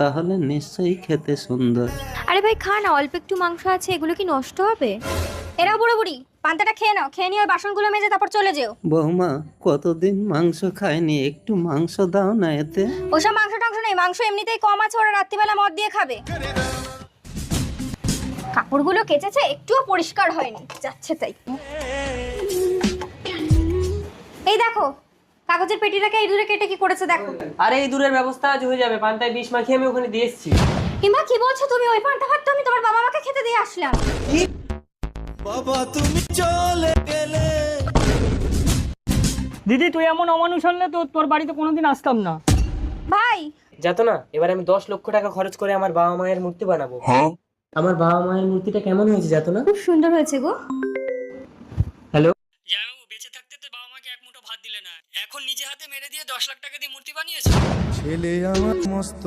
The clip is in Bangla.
তাহলে নিশ্চয়ই খেতে সুন্দর। আরে ভাই খা না, অল্প একটু মাংস আছে, এগুলো কি নষ্ট হবে? এরা বুড়ো বুড়ি, পান্তাটা খেয়ে নাও, খেয়ে নিয়ে ওই বাসনগুলো মেজে তারপর চলে যেও। বৌমা, কতদিন মাংস খায়নি, একটু মাংস দাও না এতে। ওসব মাংস টাংস নেই, মাংস এমনিতেই কম আছে, ওরা রাত্রিবেলা মদ দিয়ে খাবে। কাপড়গুলো কেচেছে, একটুও পরিষ্কার হয়নি, যাচ্ছে তাই। এই দেখো, কাগজের পেটিটাকে এই দূরে কেটে কি করেছে দেখো। আরে এই দূরের ব্যবস্থা আজ হয়ে যাবে, পান্তায় বিষ মাখিয়ে আমি ওখানে দিয়ে এসেছি। কিংবা কি বলছো তুমি? ওই পান্তা ভাত তো আমি তোমার বাবা মাকে খেতে দিয়ে আসলাম। বাবা তুমি চলে গেলে। দিদি তুই এমন অমানুষ হলে তো তোর বাড়িতে কোনোদিন আসতাম না। ভাই যাতো না, এবার আমি 10 লক্ষ টাকা খরচ করে আমার বাবা মায়ের মূর্তি বানাবো। আমার বাবা মায়ের মূর্তিটা কেমন হয়েছে যাতো না? খুব সুন্দর হয়েছে গো। হ্যালো, জানো বেঁচে থাকতে তো বাবা মাকে এক মুঠো ভাত দিলে না, এখন নিজে হাতে মেরে দিয়ে 10 লাখ টাকা দিয়ে মূর্তি বানিয়েছে। ছেলে আমার মস্ত